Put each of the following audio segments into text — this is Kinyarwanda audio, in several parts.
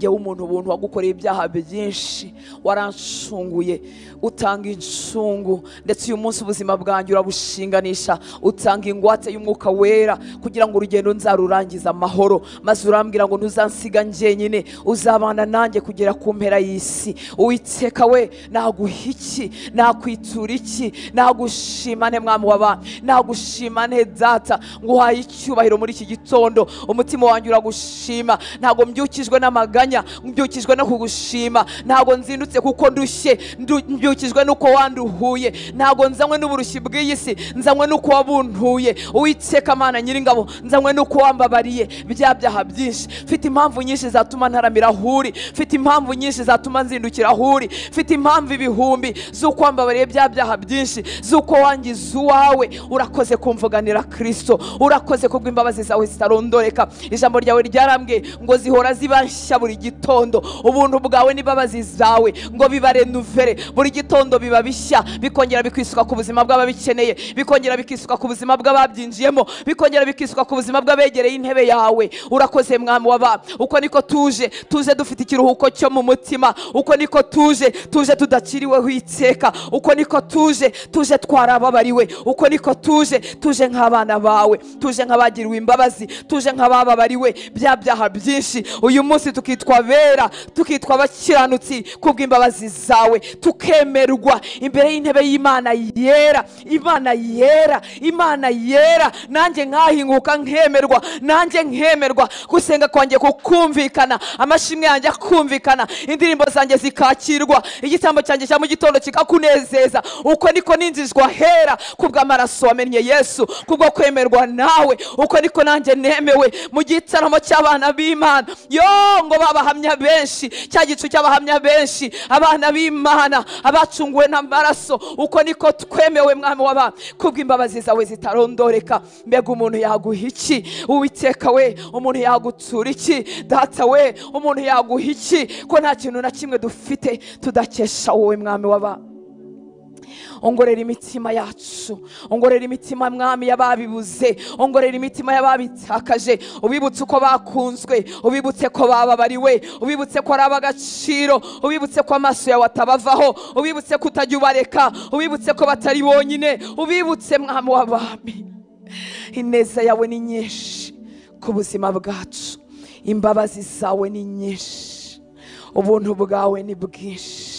ngewe umuntu ubuntu wagukoreye ibyaha byinshi, warancunguye utanga incungu, ndetse uyu munsi ubuzima bwanjye urabushinganisha, utanga ingwate y'umwuka wera kugira ngo urugendo nzarurangiza amahoro, maze urambwira ngo ntuzansiga njyenyine, uzabana nanjye kugera ku mpera y'isi. Uwiteka we, naguha iki, nakwitura iki, nagushimane mwami w'abantu, nagushimane data, nguhaye icyubahiro muri iki gitondo. Umutima wanjye uragushima, ntago mbyukijwe n'amaganya, mbyukijwe no kugushima. Ntago nzindutse kuko ndushye, mbyukijwe nuko wanduhuye. Ntago nzanywe n'uburushyi bw'iyi si, nzanywe nuko wabuntuye. Uwiteka Mana Nyiringabo, nzanywe nuko wambabariye bya byaha byinshi. Mfite impamvu nyinshi zatuma ntaramira ahuri, mfite impamvu nyinshi zatuma nzindukira ahuri, mfite impamvu ibihumbi z'uko wambabariye bya byaha byinshi, z'uko wangize uwawe. Urakoze kumvuganira Kristo, urakoze kubw'imbabazi zawe zitarondoreka. Ijambo ryawe ryarambwiye ngo zihora zibanshya buri gitondo. Ubuntu bwawe n'imbabazi zawe ngo bibarenuvere buri gitondo, biba bishya, bikongera bikisuka ku buzima bw'ababikeneye, bikongera bikisuka ku buzima bw'ababyinjiyemo, bikongera bikisuka ku buzima bw'abegereye intebe yawe. Urakoze mwami w'abantu. Uko niko tuje dufite ikiruhuko cyo mu mutima, uko niko tuje tudakiriweho iteka, uko niko tuje twarababariwe, uko niko tuje nk'abana bawe, tuje nk'abagiriwe imbabazi, tuje nk'abababariwe bya byaha byinshi. Uyu munsi tukitwa bera, tukitwa abakiranutsi kubw'imbabazi zawe, tukemerwa imbere y'intebe y'Imana yera, Imana yera, Imana yera. Nanjye nkahinguka nkemerwa, nanjye nkemerwa, gusenga kwanjye kukumvikana, amashimwe yanjye akumvikana, indirimbo zanjye zikakirwa, igitambo cyanjye cya mu gitondo kikakunezeza. Uko niko ninjizwa hera kubw'amaraso wamennye Yesu, kubwo kwemerwa nawe. Uko niko nanjye nemewe mu gitaramo cy'abana b'Imana. Ngo babahamya benshi, cya gicu cy'abahamya benshi, abana b'Imana abacunguwe n'amaraso. Uko niko twemewe mwami w'abantu kubw'imbabazi zawe zitarondoreka. Mbega umuntu yaguha iki Uwiteka we? Umuntu yagutura iki data we? Umuntu yaguha iki ko nta kintu na kimwe dufite tudakesha wowe mwami w'abantu? Ongorera imitima yacu, ongorera imitima mwami y'ababibuze, ongorera imitima y'ababitakaje. Ubibutse uko bakunzwe, ubibutse ko bababariwe, ubibutse ko ari ab'agaciro, ubibutse ko amaso yawe atabavaho, ubibutse ko utajya ubareka, ubibutse ko batari bonyine, ubibutse mwami w'abami. Ineza yawe ni nyinshi ku buzima bwacu, imbabazi zawe ni nyinshi, ubuntu bwawe ni bwinshi.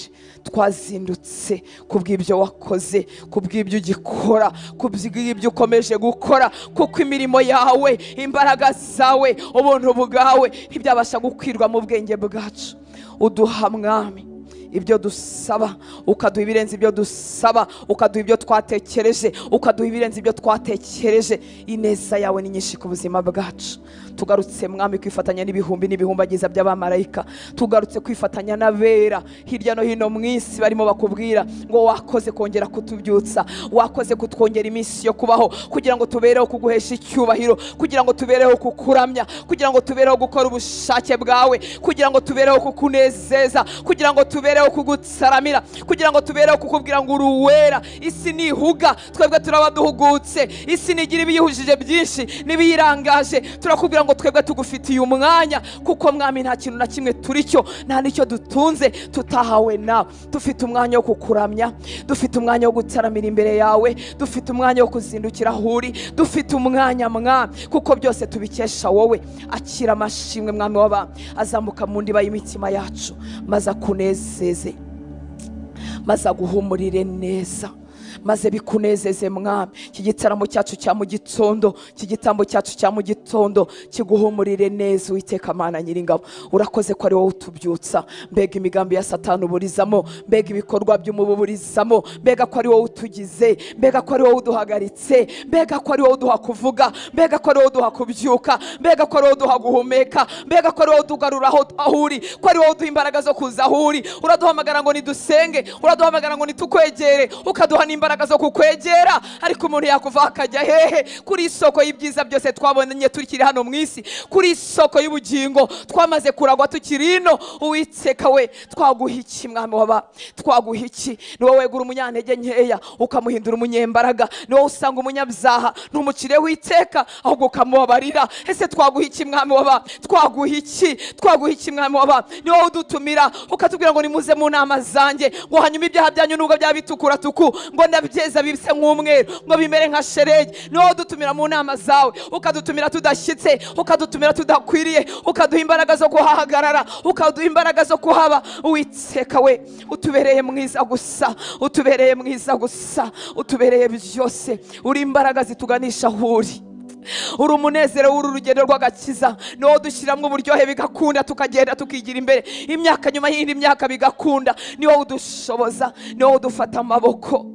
Twazindutse kubw'ibyo wakoze, kubw'ibyo ugikora, kubw'ibyo ukomeje gukora, kuko imirimo yawe, imbaraga zawe, ubuntu bwawe ntibyabasha gukwirwa mu bwenge bwacu. Uduha mwami ibyo dusaba, ukaduha ibirenze ibyo dusaba, ukaduha ibyo twatekereje, ukaduha ibirenze ibyo twatekereje. Ineza yawe ni nyinshi ku buzima bwacu. Tugarutse mwami kwifatanya n'ibihumbi n'ibihumbagiza by'abamarayika, tugarutse kwifatanya n'abera hirya no hino mu isi barimo bakubwira ngo wakoze kongera kutubyutsa, wakoze kutwongera iminsi yo kubaho, kugira ngo tubereho kuguhesha icyubahiro, kugira ngo tubereho kukuramya, kugira ngo tubereho gukora ubushake bwawe, kugira ngo tubereho kukunezeza, kugira ngo tubereho kugutsaramira, kugira ngo tubereho kukubwira ngo uruwera. Isi nihuga, twebwe turabaduhugutse. Isi nigira ibiyihujije byinshi nibiyirangaje, turakubwira ngo twebwe tugufitiye umwanya, kuko mwami nta kintu na kimwe turi cyo, nta nicyo dutunze tutahawe nawe. Dufite umwanya wo kukuramya, dufite umwanya wo gutaramira imbere yawe, dufite umwanya wo kuzindukira ahuri, dufite umwanya mwami, kuko byose tubikesha wowe. Akira amashimwe mwami w'abantu, azamuka mu ndiba y'imitima yacu, maze akunezeze, maze aguhumurire neza, maze bikunezeze mwami. Iki gitaramo cyacu cya mu gitondo, iki gitambo cyacu cya mu gitondo kiguhumurire neza. Uwiteka Mana Nyiringabo, urakoze ko ari wowe utubyutsa. Mbega imigambi ya Satani uburizamo, mbega ibikorwa by'umububurizamo, mbega ko ari wowe utugize, mbega ko ari wowe uduhagaritse, mbega ko ari wowe uduha kuvuga, mbega ko ari wowe uduha kubyuka, mbega ko ari wowe uduha guhumeka, mbega ko ari wowe utugarura aho uri, ko ari wowe uduha imbaraga zo kuza aho uri. Uraduhamagara ngo nidusenge, uraduhamagara ngo nitukwegere, ukaduha n'imbaraga imbaraga zo kukwegera. Ariko umuntu yakuva akajya hehe? Kuri isoko y'ibyiza byose twabonye tukiri hano mu isi, kuri isoko y'ubugingo twamaze kuragwa tukiri ino. Uwiteka we, twaguha iki mwami waba? Twaguha iki? Ni wowe wegura umunyantege nkeya ukamuhindura umunyembaraga. Ni wowe usanga umunyabyaha ntumucireho iteka ahubwo ukamubabarira. Ese twaguha iki mwami waba? Twaguha iki? Twaguha iki mwami waba? Ni wowe udutumira ukatubwira ngo nimuze mu nama zanjye, ngo hanyuma ibyaha byanyu nubwo byaba bitukura tuku, ngo ndabyeza bise nk'umweru, ngo bimere nka sheregi. Ni wowe udutumira mu nama zawe, ukadutumira tudashyitse, ukadutumira tudakwiriye, ukaduha imbaraga zo kuhahagarara, ukaduha imbaraga zo kuhaba. Uwiteka we, utubereye mwiza gusa, utubereye mwiza gusa, utubereye byose. Uri imbaraga zituganisha aho uri, uri umunezero w'uru rugendo rw'agakiza. Ni wowe dushyiramo uburyohe bigakunda, tukagenda tukigira imbere, imyaka nyuma y'indi myaka bigakunda. Ni wowe udushoboza, ni wowe udufata amaboko.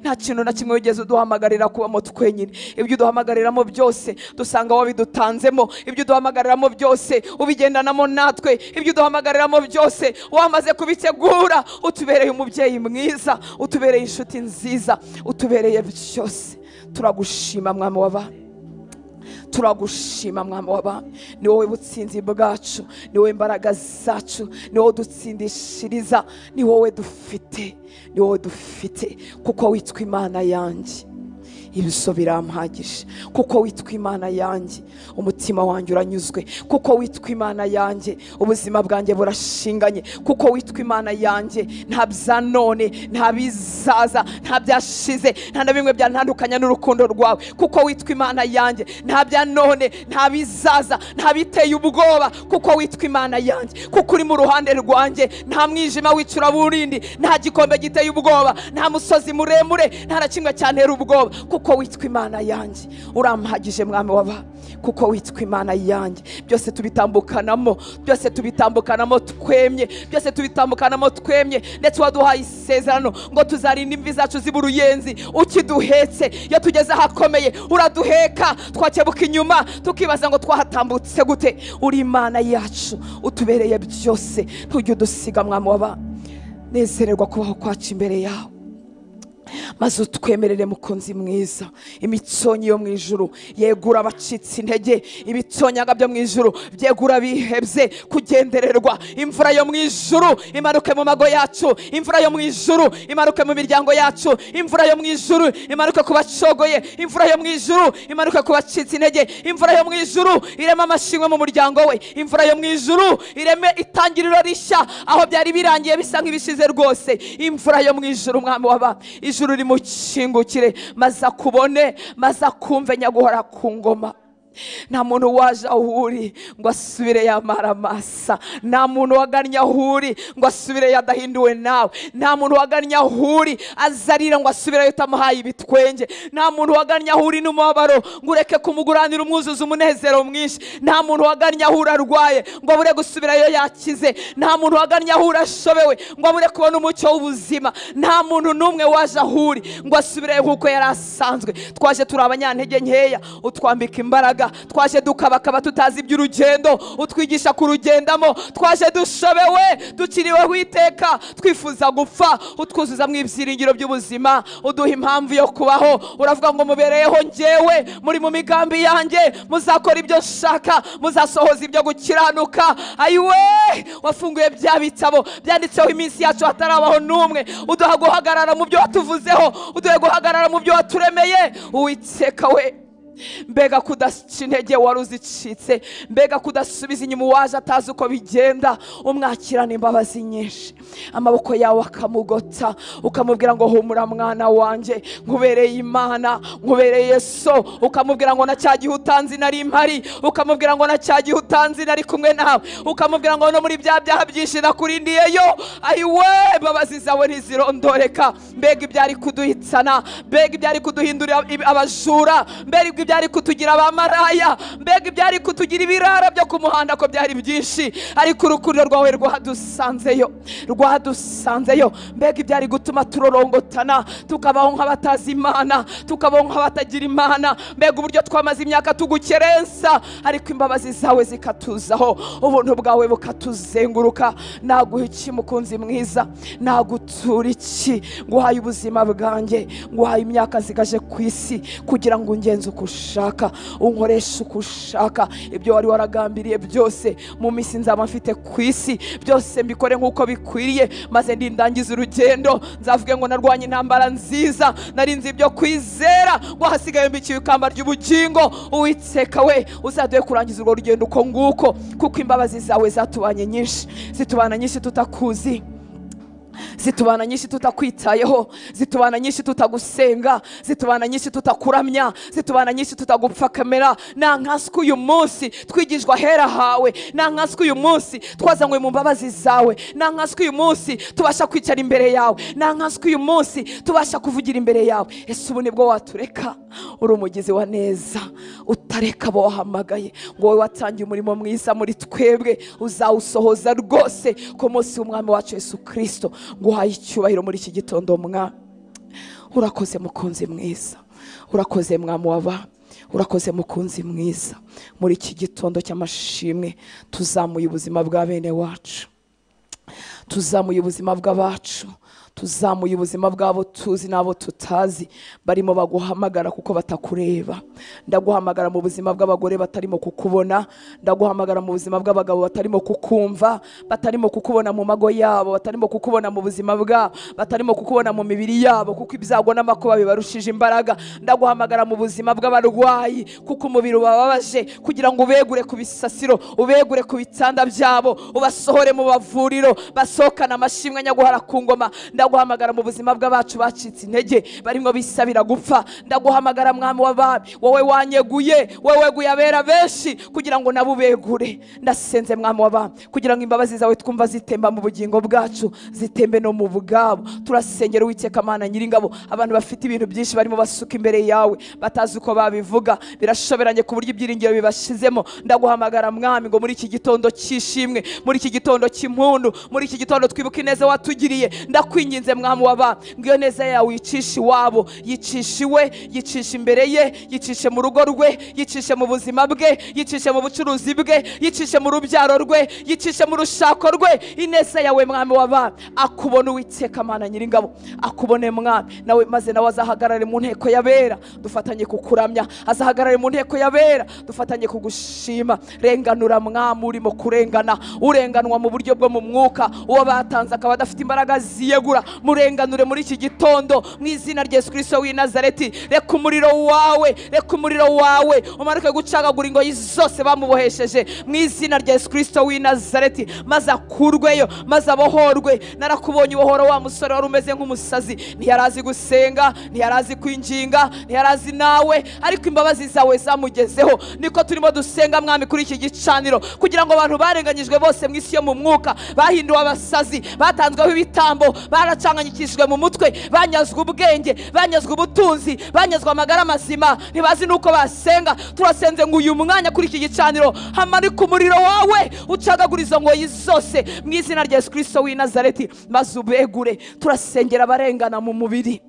Nta kintu na kimwe wigeze uduhamagarira kubamo twenyine. Ibyo uduhamagariramo byose dusanga wabidutanzemo, ibyo uduhamagariramo byose ubigendanamo natwe, ibyo uduhamagariramo byose wamaze kubitegura. Utubereye umubyeyi mwiza, utubereye inshuti nziza, utubereye byose. Turagushima mwami w'abantu, turagushima mwami w'abantu. Ni wowe butsinzi bwacu, ni wowe imbaraga zacu, ni wowe dutsindishiriza, ni wowe dufite, ni wowe dufite. Kuko witwa Imana yanjye, ibiso birampagije. Kuko witwa Imana yanjye, umutima wanjye uranyuzwe. Kuko witwa Imana yanjye, ubuzima bwanjye burashinganye. Kuko witwa Imana yanjye, nta bya none, nta bizaza, nta byashize, nta na bimwe byantandukanya n'urukundo rwawe. Kuko witwa Imana yanjye, nta bya none, nta bizaza, nta biteye ubwoba. Kuko witwa Imana yanjye, kuko uri mu ruhande rwanjye, nta mwijima wicura burindi, nta gikombe giteye ubwoba, nta musozi muremure, nta na kimwe cyantera ubwoba. Kuko witwa Imana yanjye, urampagije mwami w'aba. Kuko witwa Imana yanjye, byose tubitambukanamo, byose tubitambukanamo twemye, byose tubitambukanamo twemye. Ndetse waduhaye isezerano ngo tuzarinda imvi zacu ziba uruyenzi ukiduhetse. Iyo tugeze ahakomeye uraduheka, twakebuka inyuma tukibaza ngo twahatambutse gute. Uri Imana yacu, utubereye byose, ntujye udusiga mwami w'aba. Nezererwa kubaho kwacu imbere yawe, maze utwemerere mukunzi mwiza. Imitsonyi yo mu ijuru yegura abacitse intege, ibitsonyaga byo mu ijuru byegura bihebye kugendererwa. Imvura yo mu ijuru imanuke mu mago yacu, imvura yo mu ijuru imanuke mu miryango yacu, imvura yo mu ijuru imanuke ku bacogoye, imvura yo mu ijuru imanuke ku bacitse intege, imvura yo mu ijuru ireme amashimwe mu muryango we, imvura yo mu ijuru ireme itangiriro rishya aho byari birangiye bisa nk'ibishize rwose. Imvura yo mu ijuru mwami w'aba, ijuru rimukingukire, maze akubone, maze akumve nyaguhora ku ngoma. Nta muntu waje aho uri ngo asubire yamara amasa, nta muntu wagannye aho uri ngo asubire yadahinduwe nawe, nta muntu wagannye aho uri azarira ngo asubire utamuhaye ibitwenge, nta muntu wagannye aho uri n'umubabaro ngo ureke kumuguranira umwuzuza umunezero mwinshi, nta muntu wagannye aho uri arwaye ngo abure gusubirayo yakize, nta muntu wagannye aho uri ashobewe ngo abure kubona umucyo w'ubuzima, nta muntu n'umwe waje aho uri ngo asubire nk'uko yari asanzwe. Twaje turi abanyantege nkeya, utwambika imbaraga. Twaje dukabakaba tutazi iby'urugendo, utwigisha kurugendamo. Twaje dushobewe, dukiriweho iteka, twifuza gupfa, utwuzuza mu ibyiringiro by'ubuzima, uduha impamvu yo kubaho. Uravuga ngo mubereyeho njyewe, muri mu migambi yanjye, muzakora ibyo nshaka, muzasohoza ibyo gukiranuka. Ayiwe, wafunguye bya bitabo byanditseho iminsi yacu hatarabaho n'umwe. Uduha guhagarara mu byo watuvuzeho, uduha guhagarara mu byo waturemeye. Uwiteka we, mbega kudaca intege wari uzicitse, mbega kudasubiza inyuma uwaje atazi uko bigenda. Umwakirana imbabazi nyinshi, amaboko yawe akamugota, ukamubwira ngo humura mwana wanjye, nkubereye Imana, nkubereye so. Ukamubwira ngo na cya gihe utanzi nari mpari, ukamubwira ngo na cya gihe utanzi nari kumwe nawe, ukamubwira ngo no muri bya byaha byinshi nakurindiyeyo. Ayiwe, imbabazi zawe ntizirondoreka. Mbega ibyari kuduhitsana, mbega ibyari kuduhindurira abajura, mbega ibyari kutugira abamaraya, mbega ibyari kutugira ibirara byo ku muhanda ko byari byinshi, ariko urukundo rwawe rwadusanzeyo. Mbega ibyari gutuma turorongotana tukabaho nk'abatazi Imana, tukabaho nk'abatagira Imana. Mbega uburyo twamaze imyaka tugukerensa, ariko imbabazi zawe zikatuzaho, ubuntu bwawe bukatuzenguruka. Naguha iki mukunzi mwiza? Nagutura iki? Nguhaye ubuzima bwanjye, nguhaye imyaka zigaje ku isi kugira ngo ungenze uko ushaka, unkoreshe uko ushaka. Ibyo wari waragambiriye byose mu minsi nzaba mfite ku isi, byose mbikore nk'uko bikwiriye, maze ndindangiza urugendo. Nzavuge ngo narwanye intambara nziza, narinze ibyo kwizera, ngo hasigaye mbikiye ikamba ry'ubugingo. Uwiteka we, uzaduhe kurangiza urwo rugendo uko nguko, kuko imbabazi zawe zatubanye nyinshi, zitubana nyinshi tutakuzi, zitubana nyinshi tutakwitayeho, zitubana nyinshi tutagusenga, zitubana nyinshi tutakuramya, zitubana nyinshi tutagupfakamera. Nankaswe uyu munsi twigishwa hera hawe, nankaswe uyu munsi twazanywe mu mbabazi zawe, nankaswe uyu munsi tubasha kwicara imbere yawe, nankaswe uyu munsi tubasha kuvugira imbere yawe. Ese ubu nibwo watureka? Uri umugizi wa neza, utareka abo wahamagaye, ngo wowe watangiye umurimo mwiza muri twebwe uzawusohoza rwose ku munsi w'umwami wacu Yesu Kristo. Nguhaye icyubahiro muri iki gitondo Mwami. Urakoze mukunzi mwiza, urakoze Mwami w'abami, urakoze mukunzi mwiza. Muri iki gitondo cy'amashimwe tuzamuye ubuzima bwa bene wacu, tuzamuye ubuzima bw'abacu, tuzamuye ubuzima bwabo tuzi n'abo tutazi barimo baguhamagara kuko batakureba. Ndaguhamagara mu buzima bw'abagore batarimo kukubona, ndaguhamagara mu buzima bw'abagabo batarimo kukumva, batarimo kukubona mu mago yabo, batarimo kukubona mu buzima bwabo, batarimo kukubona mu mibiri yabo kuko ibyago n'amakuba bibarushije imbaraga. Ndaguhamagara mu buzima bw'abarwayi kuko umubiri ubababaje, kugira ngo ubegure ku bisasiro, ubegure ku bitanda byabo, ubasohore mu bavuriro, basohokana amashimwe nyaguhara ku ngoma. Ndaguhamagara mu buzima bw'abacu bacitse intege, barimo bisabira gupfa. Ndaguhamagara Mwami w'abami, wowe wanyeguye, wowe weguye abera benshi kugira ngo nabo ubegure. Ndasenze Mwami w'abami kugira ngo imbabazi zawe twumva zitemba mu bugingo bwacu, zitembe no mu bwabo. Turasengera Uwiteka Mana Nyiringabo, abantu bafite ibintu byinshi barimo basuka imbere yawe, batazi uko babivuga, birashoberanye ku buryo ibyiringiro bibashizemo. Ndaguhamagara Mwami ngo muri iki gitondo cyishimwe, muri iki gitondo cy'impundu, muri iki gitondo twibuka ineza watugiriye. Ndakwinginze Mwami w'abami ngo iyo neza yawe yicishe iwabo, yicishe iwe, yicishe imbere ye, yicishe mu rugo rwe, yicishe mu buzima bwe, yicishe mu bucuruzi bwe, yicishe mu rubyaro rwe, yicishe mu rushako rwe. Ineza yawe Mwami w'abami akubone Uwiteka Mana Nyiringabo, akubone Mwami nawe, maze nawe azahagarare mu nteko y'abera dufatanye kukuramya, azahagarare mu nteko y'abera dufatanye kugushima. Renganura Mwami urimo kurengana, urenganwa mu buryo bwo mu mwuka, uwo batanze akaba adafite imbaraga ziyegura, murenganure muri iki gitondo mu izina rya Yesu Kristo w'i Nazareti. Reka umuriro wawe, reka umuriro wawe umanuke gucagagura ingoyi zose bamubohesheje mu izina rya Yesu Kristo w'i Nazareti, maze akurweyo, maze abohorwe. Narakubonye ubohora wa musore wari umeze nk'umusazi, ntiyarazi gusenga, ntiyarazi kwinginga, ntiyarazi nawe, ariko imbabazi zawe zamugezeho. Niko turimo dusenga Mwami kuri iki gicaniro, kugira ngo abantu barenganyijwe bose mu isi yo mu mwuka, bahinduwe abasazi, batanzweho ibitambo, baracanganyikishijwe mu mutwe, banyazwe ubwenge, banyazwe ubutunzi, banyazwe amagara mazima, ntibazi nuko basenga. Turasenze ngo uyu mwanya kuri iki gicaniro hamarika umuriro wawe ucagagura izo ngoyi zose mu izina rya Yesu Kristo w'i Nazareti, maze ubegure. Turasengera abarengana mu mubiri,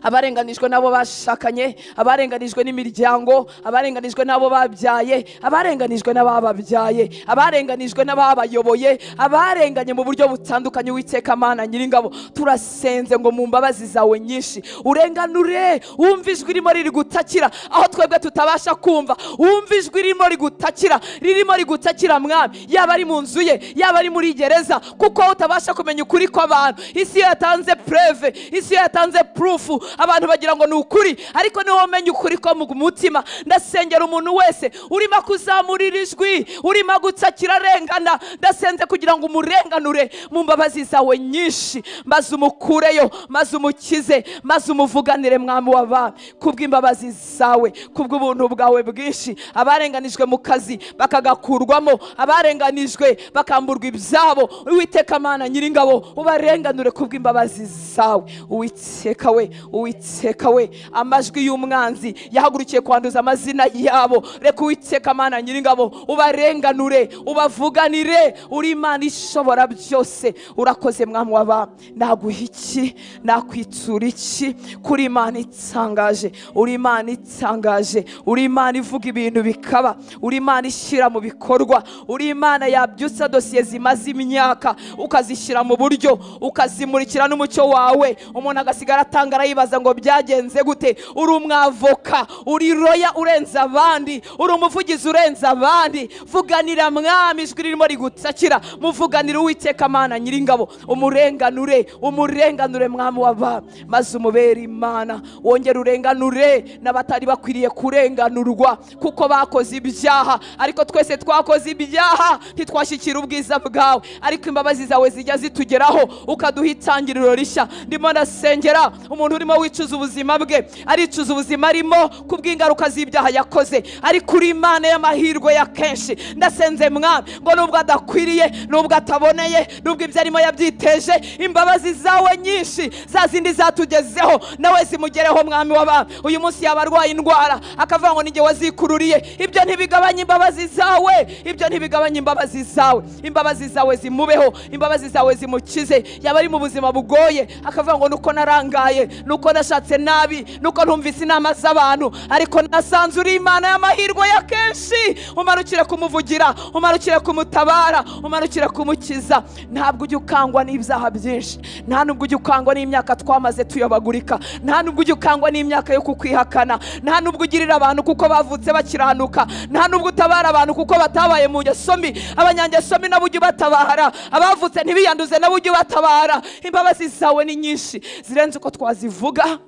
abarenganijwe nabo bashakanye, abarenganijwe n'imiryango, abarenganijwe nabo babyaye, abarenganijwe n'abababyaye, abarenganijwe n'ababayoboye, abarenganye mu buryo butandukanye. Uwiteka Mana Nyiringabo, turasenze ngo mu mbabazi zawe nyinshi urenganure. Wumva ijwi ririmo riri gutakira aho twebwe tutabasha kumva, wumva ijwi ririmo rigutakira, ririmo rigutakira Mwami, yaba ari mu nzu ye, yaba ari muri gereza, kuko utabasha kumenya ukuri kw'abantu. Isi yatanze preve, isi yatanze proof, abantu bagira ngo ni ukuri, ariko niho wamenye ukuri ko mu mutima. Ndasengera umuntu wese urimo kuzamurira ijwi, urimo gutakira arengana, ndasenze kugira ngo umurenganure mu mbabazi zawe nyinshi, maze umukureyo, maze umukize, maze umuvuganire Mwami w'abami kubw'imbabazi zawe, kubw'ubuntu bwawe bwinshi. Abarenganijwe mu kazi bakagakurwamo, abarenganijwe bakamburwa ibyabo, Uwiteka Mana Nyiringabo ubarenganure kubw'imbabazi zawe. Uwiteka we Uwiteka we, amajwi y'umwanzi yahagurukiye kwanduza amazina yabo, reka Uwiteka Mana Nyiringabo ubarenganure, ubavuganire. Uri Imana ishobora byose. Urakoze Mwami w'abami. Naguha iki, nakwitura iki kuri Imana itangaje? Uri Imana itangaje, uri Imana ivuga ibintu bikaba, uri Imana ishyira mu bikorwa, uri Imana yabyutsa dosiye zimaze imyaka ukazishyira mu buryo, ukazimurikira n'umucyo wawe, umuntu agasigara atangara yibaza ngo byagenze gute. Uri umwavoka, uri roya urenza abandi, uri umuvugizi urenza abandi. Vuganira Mwami, ijwi ririmo rigutakira, muvuganire Uwiteka Mana Nyiringabo, umurenganure, umurenganure Mwami w'abami, maze umubere Imana. Wongere urenganure n'abatari bakwiriye kurenganurwa kuko bakoze ibyaha, ariko twese twakoze ibyaha ntitwashyikira ubwiza bwawe, ariko imbabazi zawe zijya zitugeraho ukaduha itangiriro rishya. Ndimo ndasengera umuntu urimo wicuza ubuzima bwe, aricuza ubuzima arimo kubw'ingaruka z'ibyaha yakoze, ariko uri Imana y'amahirwe ya kenshi. Ndasenze Mwami ngo nubwo adakwiriye, nubwo ataboneye, nubwo ibyo arimo yabyiteje, imbabazi zawe nyinshi za zindi zatugezeho nawe zimugereho Mwami w'abami. Uyu munsi yaba arwaye indwara akavuga ngo ninjye wazikururiye, ibyo ntibigabanya imbabazi zawe, ibyo ntibigabanya imbabazi zawe. Imbabazi zawe zimubeho, imbabazi zawe zimukize. Yaba ari mu buzima bugoye akavuga ngo nuko narangaye, nuko nashatse nabi, nuko ntumvise inama z'abantu, ariko nasanze uri Imana y'amahirwe ya kenshi. Umarukire kumuvugira, umarukire kumutabara, umarukire kumukiza. Ntabwo ujya ukangwa n'ibyaha byinshi, nta nubwo ujya ukangwa n'imyaka twamaze tuyobagurika, nta nubwo ujya ukangwa n'imyaka yo kukwihakana, nta nubwo ugirira abantu kuko bavutse bakiranuka, nta nubwo utabara abantu kuko batabaye mu ngeso mbi. Abanyangeso mbi nabo ujya ubatabara, abavutse ntibiyanduze nabo ujya ubatabara. Imbabazi zawe ni nyinshi zirenze uko twazivuga,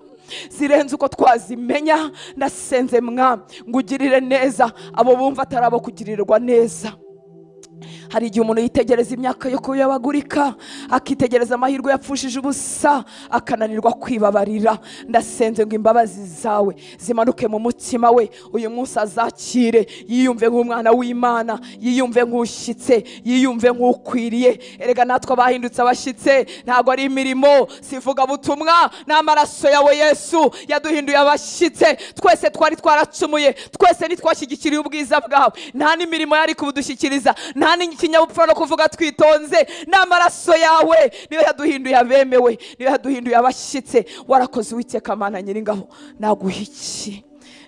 zirenze uko twazimenya. Ndasenze Mwami ngo ugirire neza abo bumva atari abo kugirirwa neza. Hari igihe umuntu yitegereza imyaka yo kuyabagurika, akitegereza amahirwe yapfushije ubusa, akananirwa kwibabarira. Ndasenze ngo imbabazi zawe zimanuke mu mutima we, uyu munsi azakire, yiyumve nk'umwana w'Imana, yiyumve nk'ushyitse, yiyumve nk'ukwiriye. Erega natwe abahindutse abashyitse ntabwo ari imirimo, sivuga butumwa, n'amaraso yawe Yesu yaduhinduye abashyitse. Twese twari twaracumuye, twese ntitwashyigikiriye ubwiza bwawe, nta n'imirimo yari kubudushyikiriza, nta n'ikinyabupfura no kuvuga twitonze. N'amaraso yawe niyo yaduhinduye abemewe, niyo yaduhinduye abashyitse. Warakoze Uwiteka Mana Nyiringabo. Naguha iki,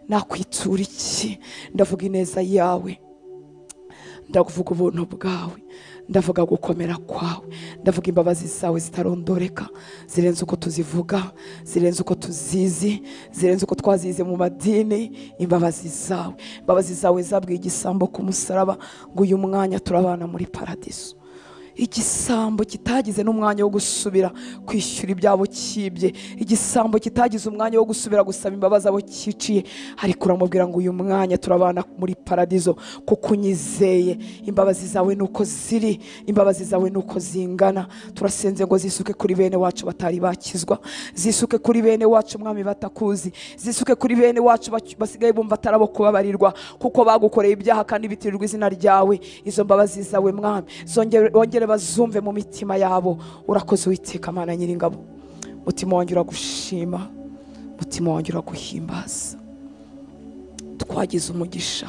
nakwitura iki? Ndavuga ineza yawe, ndavuga ubuntu bwawe, ndavuga gukomera kwawe, ndavuga imbabazi zawe zitarondoreka, zirenze uko tuzivuga, zirenze uko tuzizi, zirenze uko twazize mu madini. Imbabazi zawe zabwiye igisambo ku musaraba ngo uyu mwanya turabana muri paradiso. Igisambo kitagize n'umwanya wo gusubira kwishyura ibyabo kibye, igisambo kitagize umwanya wo gusubira gusaba imbabazi abo kiciye, ariko uramubwira ngo uyu mwanya turabana muri paradizo kuko unyizeye. Imbabazi zawe nuko ziri, imbabazi zawe nuko zingana. Turasenze ngo zisuke kuri bene wacu batari bakizwa, zisuke kuri bene wacu Mwami batakuzi, zisuke kuri bene wacu basigaye bumva atarabo kubabarirwa kuko bagukoreye ibyaha kandi bitirirwa izina ryawe. Izo mbabazi zawe Mwami wongere bazumve mu mitima yabo. Urakoze Uwiteka Mana Nyiringabo. Mutima wanjye uragushima, mutima wanjye uraguhimbaza. Twagize umugisha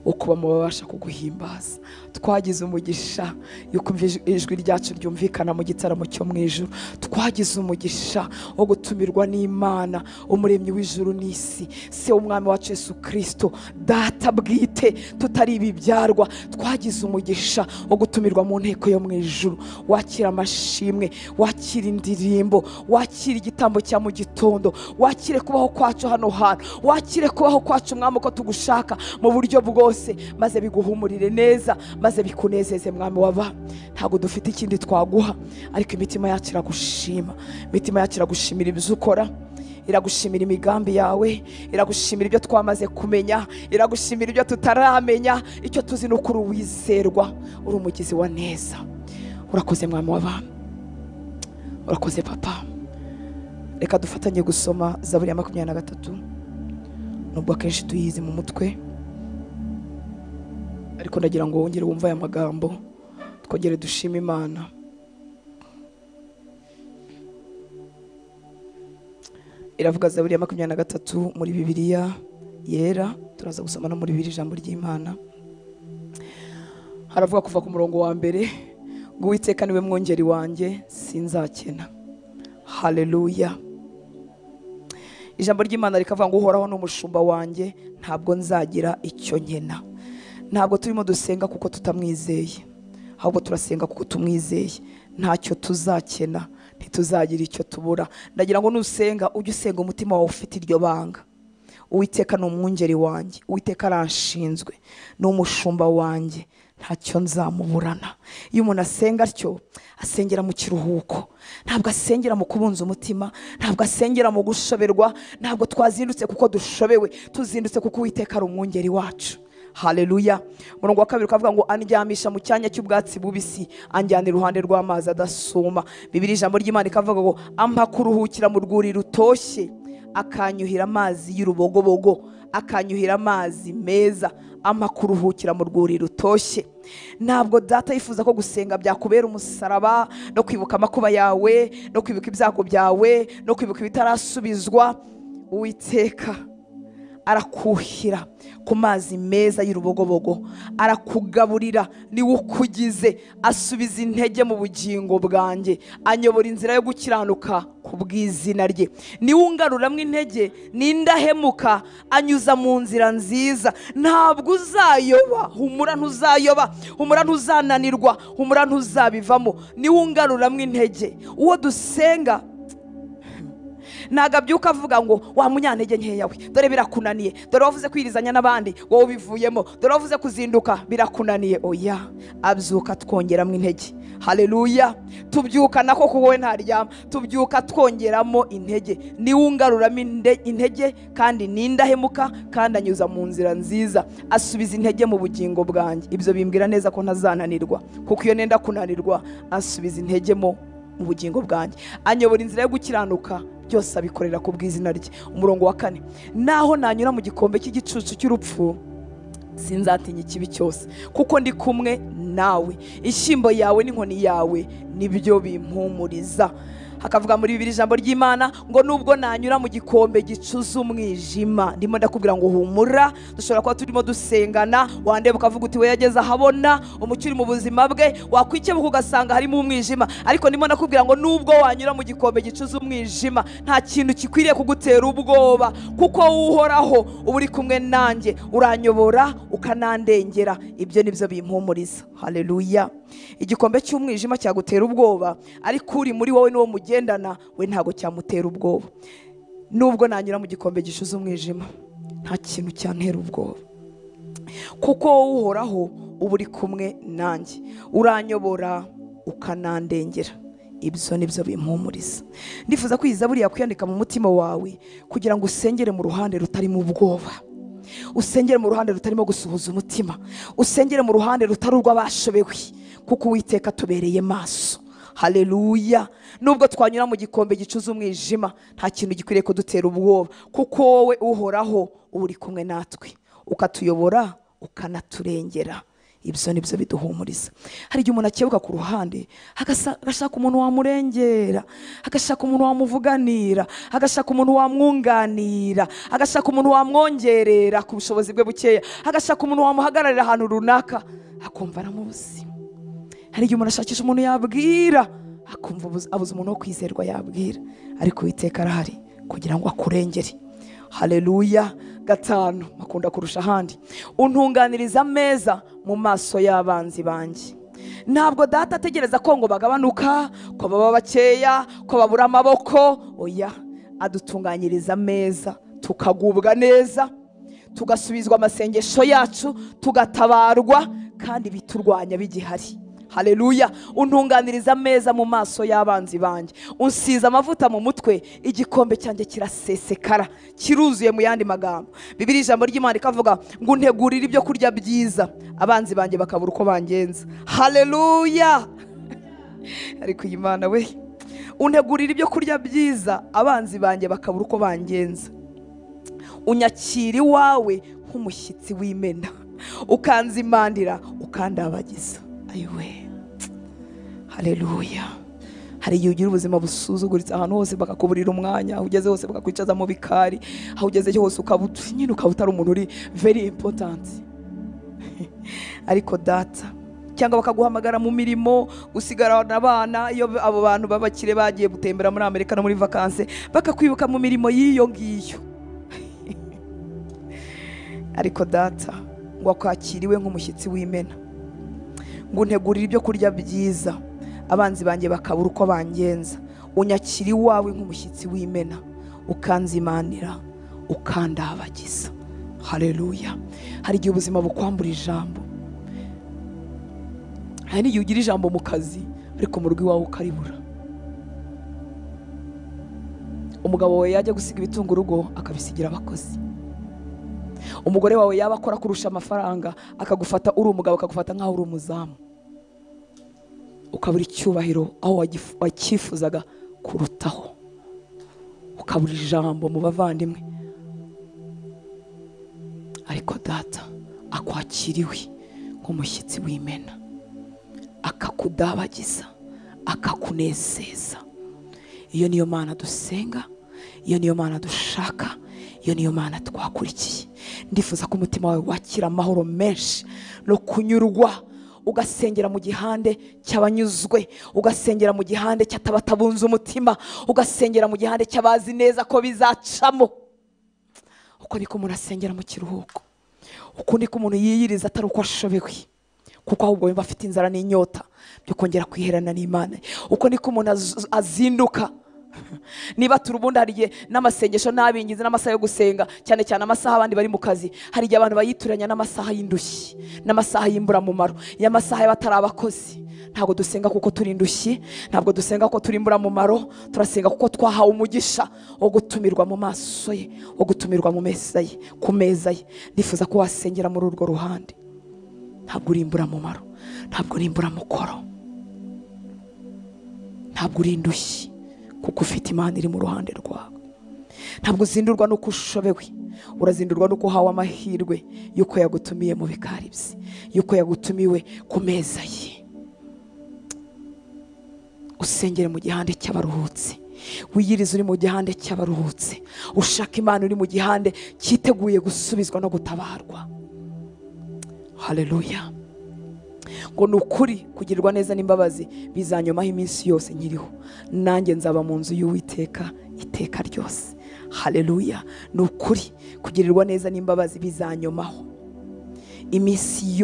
wo kuba mu babasha kuguhimbaza, twagize umugisha yo kumva ijwi ryacu ryumvikana mu gitaramo cyo mu ijuru, twagize umugisha wo gutumirwa n'Imana umuremyi w'ijuru n'isi, se w'umwami wacu Yesu Kristo, data bwite tutari ibibyarwa. Twagize umugisha wo gutumirwa mu nteko yo mu ijuru. Wakira amashimwe, wakira indirimbo, wakira igitambo cya mu gitondo, wakire kubaho kwacu hano hantu, wakire kubaho kwacu Mwami uko tugushaka mu buryo bwose, maze biguhumurire neza, maze bikunezeze Mwami w'abami. Ntabwo dufite ikindi twaguha, ariko imitima yacu iragushima, imitima yacu iragushimira ibyo ukora, iragushimira imigambi yawe, iragushimira ibyo twamaze kumenya, iragushimira ibyo tutaramenya. Icyo tuzi ni uko uri uwizerwa, uri umugizi wa neza. Urakoze Mwami w'abami, urakoze Papa. Reka dufatanye gusoma Zaburi ya 23, nubwo akenshi tuyizi mu mutwe, ariko ndagira ngo wongere wumve aya magambo, twongere dushima Imana. iravuga Zaburi ya 23 muri Bibiliya yera, turaza gusoma no muri Bibiliya ijambo ry'Imana. Haravuga kuva ku murongo wa mbere ngo Uwiteka niwe mwongeri wanjye sinzakena. Haleluya. Ijambo ry'Imana rikavuga ngo uhoraho n'umushumba wanjye ntabwo nzagira icyo nkena. Ntabwo turimo dusenga kuko tutamwizeye, ahubwo turasenga kuko tumwizeye. Ntacyo tuzakena, ntituzagira icyo tubura. Ndagira ngo nusenga ujye usenga umutima wawe ufite iryo banga. Uwiteka ni umwungeri wanjye, Uwiteka aranshinzwe, ni umushumba wanjye, ntacyo nzamuburana. Iyo umuntu asenga atyo, asengera mu kiruhuko, ntabwo asengera mu kubunza umutima, ntabwo asengera mu gushoberwa. Ntabwo twazindutse kuko dushobewe, tuzindutse kuko Uwiteka ari umwungeri wacu. Haleluya. Umurongo wa 2 ukavuga ngo andyamisha mu cyanya cy'ubwatsi bubisi, anjyana iruhande rw'amazi adasuma. Bibiliya ijambo ry'Imana ikavuga ngo ampa kuruhukira mu rwuri rutoshye, akanyuhira amazi y'urubogobogo, akanyuhira amazi meza. Ampa kuruhukira mu rwuri rutoshye. Ntabwo data yifuza ko gusenga byakubera umusaraba no kwibuka amakuba yawe, no kwibuka ibyago byawe, no kwibuka ibitarasubizwa. Uwiteka arakuhira ku mazi meza y'urubogobogo, arakugaburira, niwe ukugize, asubiza intege mu bugingo bwanjye, anyobora inzira yo gukiranuka ku bw'izina rye. Niwe ungaruramwo intege, n'indahemuka, anyuza mu nzira nziza. Ntabwo uzayoba, humura ntuzayoba, humura ntuzananirwa, humura ntuzabivamo. Niwe ungaruramwo intege. Uwo dusenga ntago abyuka avuga ngo wa munyantege nkeya we, dore birakunaniye, dore wavuze kwirizanya n'abandi wowe bivuyemo, dore wavuze kuzinduka birakunaniye. Oya, abyuka twongeramo intege. Haleluya. Tubyuka nako kuko wowe ntaryama, tubyuka twongeramo intege. Niwe ungaruramo intege kandi nindahemuka, kandi anyuza mu nzira nziza, asubiza intege mu bugingo bwanjye. Ibyo bimbwira neza ko ntazananirwa, kuko iyo nenda kunanirwa asubiza intege mu bugingo bwanjye, anyobora inzira yo gukiranuka, byose abikorera ku bw'izina rye. Umurongo wa 4, naho nanyura mu gikombe cy'igicucu cy'urupfu, sinzatinya ikibi cyose, kuko ndi kumwe nawe. Ishyimbo yawe n'inkoni yawe nibyo bimpumuriza. Hakavuga muri Bibiliya ijambo ry'Imana ngo nubwo nanyura mu gikombe gicuza umwijima, ndimo ndakubwira ngo humura. Dushobora kuba turimo dusengana, wandeba ukavuga uti we yageze ahabona, umucyo uri mu buzima bwe, wakwikebuka ugasanga harimo umwijima. Ariko ndimo ndakubwira ngo nubwo wanyura mu gikombe gicuza umwijima, nta kintu kikwiriye kugutera ubwoba, kuko uhoraho uba uri kumwe nanjye, uranyobora ukanandengera. Ibyo nibyo bimpumuriza. Haleluya. Igikombe cy'umwijima cyagutera ubwoba, ariko uri muri wowe n'uwo mugendana we ntago cyamutera ubwoba. Nubwo nanyura mu gikombe gishuza umwijima, nta kintu cyantera ubwoba, kuko uhoraho uba uri kumwe nanjye, uranyobora ukanandengera. Ibyo nibyo bimpumuriza. Ndifuza ko iyi Zaburi yakwiyandika mu mutima wawe, kugira ngo usengere mu ruhande rutarimo ubwoba, usengere mu ruhande rutarimo gusuhuza umutima, usengere mu ruhande rutari urw'abashobewe, kuko Uwiteka tubereye maso. Haleluya. Nubwo twanyura mu gikombe gicuza umwijima, nta kintu gikwiriye kudutera ubwoba, kuko wowe uhoraho uba uri kumwe natwe, ukatuyobora ukanaturengera. Ibyo nibyo biduhumuriza. Hari igihe umuntu akebuka ku ruhande, agashaka umuntu wamurengera, agashaka umuntu wamuvuganira, agashaka umuntu wamwunganira, agashaka umuntu wamwongerera ku bushobozi bwe bukeya, agashaka umuntu wamuhagararira ahantu runaka, akumva aramubuze. Hari igihe umuntu ashakisha umuntu yabwira, akumva abuze umuntu wo kwizerwa yabwira, ariko Uwiteka arahari kugira ngo akurengere. Haleluya. 5, akunda kurusha ahandi, untunganiriza ameza mu maso y'abanzi banjye. Ntabwo data ategereza ko ngo bagabanuka, ko baba bakeya, ko babura amaboko. Oya, adutunganyiriza ameza tukagubwa neza, tugasubizwa amasengesho yacu, tugatabarwa, kandi biturwanya bigihari. Haleluya. Untunganiriza ameza mu maso y'abanzi banjye, unsiza amavuta mu mutwe, igikombe cyanjye kirasesekara, kiruzuye. Mu yandi magambo, Bibiliya ijambo ry'Imana ikavuga ngo untegurire ibyo kurya byiza, abanzi banjye bakabura uko bangenza. Haleluya. Ariko Imana we, untegurire ibyo kurya byiza, abanzi banjye bakabura uko bangenza. Unyakira iwawe nk'umushyitsi w'imena, ukanzimandira ukandabagiza. Ayiwe. Haleluya. hari igihe ugira ubuzima busuzuguritse, ahantu hose bakakuburira umwanya, aho ugeze hose bakakwicaza mu bikari, aho ugeze hose ukaba utari umuntu uri very important. Ariko data, cyangwa bakaguhamagara mu mirimo, usigarana abana, iyo abo bantu babakire bagiye gutembera muri Amerika no muri vacances, bakakwibuka mu mirimo y'iyo ngiyo. Ariko data, ngo akwakiriwe nk'umushyitsi w'imena, ngo untegurire ibyo kurya byiza, abanzi banjye bakabura uko bangenza. Unyakiri wawe nk'umushyitsi w'imena, ukanzimanira, ukandabagiza. Haleluya. Hari igihe ubuzima bukwambura ijambo, hari n'igihe ugira ijambo mu kazi ariko mu rugo iwawe ukaribura. Umugabo wawe yajya gusiga ibitunga urugo akabisigira abakozi. Umugore wawe yaba akora kurusha amafaranga akagufata uri umugabo, akagufata nk'aho uri umuzamu, ukabura icyubahiro aho wakifuzaga kurutaho, ukabura ijambo mu bavandimwe. Ariko data akwakiriwe nk'umushyitsi w'imena, akakudabagiza, akakunezeza. Iyo niyo Mana dusenga, iyo niyo Mana dushaka, iyo niyo Mana twakurikiye. Ndifuza ko umutima wawe wakira amahoro menshi no kunyurwa, ugasengera mu gihande cy'abanyuzwe, ugasengera mu gihande cy'atabatabunza umutima, ugasengera mu gihande cy'abazi neza ko bizacamo. Uko niko umuntu asengera mu kiruhuko, uko niko umuntu yiyiriza atari uko ashobewe, kuko ahubwo yumva afite inzara n'inyota byo kongera kwiherana n'Imana. Uko niko umuntu azinduka. Niba turubundi hari igihe n'amasengesho n'abingizi n'amasaha yo gusenga, cyane cyane amasaha abandi bari mu kazi, hari igihe abantu bayituranya n'amasaha y'indushyi, n'amasaha y'imburamumaro, y'amasaha y'abatari abakozi. Ntabwo dusenga kuko turi indushyi, ntabwo dusenga kuko turi imburamumaro, turasenga kuko twahawe umugisha wo gutumirwa mu maso ye, wo gutumirwa mu meza ye, ku meza ye. Ndifuza ko wasengera muri urwo ruhande. Ntabwo uri imburamumaro, ntabwo uri imburamukoro, ntabwo uri indushyi, kuko ufite Imana iri mu ruhande rwawe. Ntabwo uzindurwa nuko ushobewe, urazindurwa nuko uhawe amahirwe yuko yagutumiye mu bikari bye, yuko yagutumiwe ku meza ye. Usengere mu gihande cy'abaruhutse, wiyirize uri mu gihande cy'abaruhutse, ushaka Imana uri mu gihande cyiteguye gusubizwa no gutabarwa. Haleluya. Ngo nukuri kugirirwa neza n'imbabazi bizanyomaho iminsi yose nkiriho, nanjye nzaba mu nzu y'Uwiteka iteka ryose. Haleluya. Nukuri kugirirwa neza n'imbabazi bizanyomaho iminsi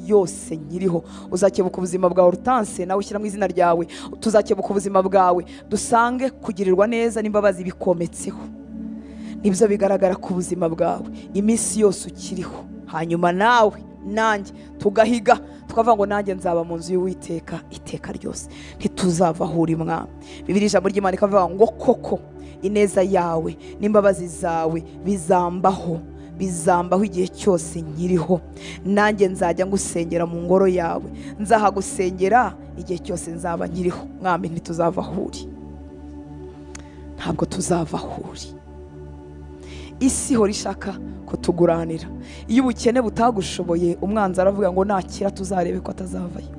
yose nkiriho. Uzakebuka ubuzima bwawe Hortense, nawe ushyiramo izina ryawe, tuzakebuka ubuzima bwawe dusange kugirirwa neza n'imbabazi bikometseho. Nibyo bigaragara ku buzima bwawe iminsi yose ukiriho. Hanyuma nawe nanjye tugahiga tukavuga ngo nanjye nzaba mu nzu y'Uwiteka iteka ryose, ntituzava aho uri Mwami. Bibiliya ijambo ry'Imana ikavuga ngo koko ineza yawe n'imbabazi zawe bizambaho igihe cyose nkiriho. Nanjye nzajya ngusengera mu ngoro yawe, nzahagusengera igihe cyose nzaba nkiriho. Mwami, ntituzava aho uri, ntabwo tuzava aho uri. Isi ihora ishaka kutuguranira. Iyo ubukene butagushoboye, umwanzi aravuga ngo nakira tuzarebe ko atazavayo.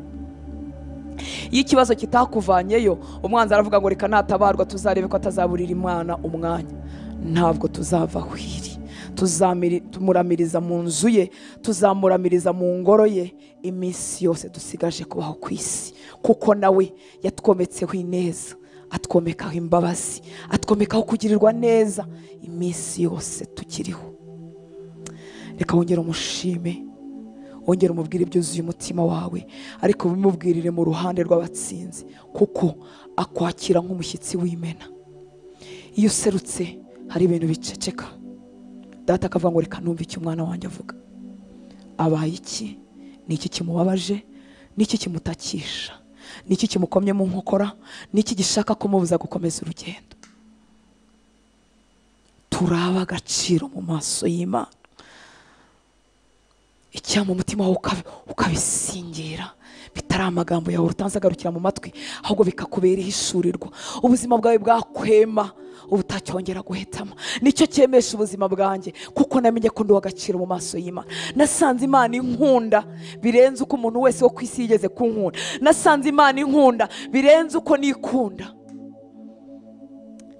Iyo ikibazo kitakuvanyeyo, umwanzi aravuga ngo reka natabarwa tuzarebe ko atazaburira Imana umwanya. Ntabwo tuzava aho iri, tumuramiriza mu nzu ye, tuzamuramiriza mu ngoro ye iminsi yose dusigaje kubaho ku isi, kuko nawe yatwometseho ineza, atwomekaho imbabazi, atwomekaho kugirirwa neza iminsi yose tukiriho. Reka wongere umushime, wongere umubwire ibyuzuye umutima wawe, ariko bimubwirire mu ruhande rw'abatsinzi, kuko akwakira nk'umushyitsi w'imena. Iyo userutse hari ibintu biceceka, data akavuga ngo reka numve icyo umwana wanjye avuga. Abaye iki? Ni iki kimubabaje? Ni iki kimutakisha? Ni iki kimukomye mu nkokora? Ni iki gishaka kumubuza gukomeza urugendo? Turaba agaciro mu maso y'Imana. Icyama umutima wawe ukabisingira, bitari amagambo yawe utanzagarukira mu matwi, ahubwo bikakubera ihishurirwa. Ubuzima bwawe bwakwema ubutacyongera guhetama. Nicyo cyemesha ubuzima bwanjye, kuko namenye ko ndi uw'agaciro mu maso y'Imana. Nasanze Imana inkunda birenze uko umuntu wese wo ku isi yigeze kunkunda. Nasanze Imana inkunda birenze uko nikunda.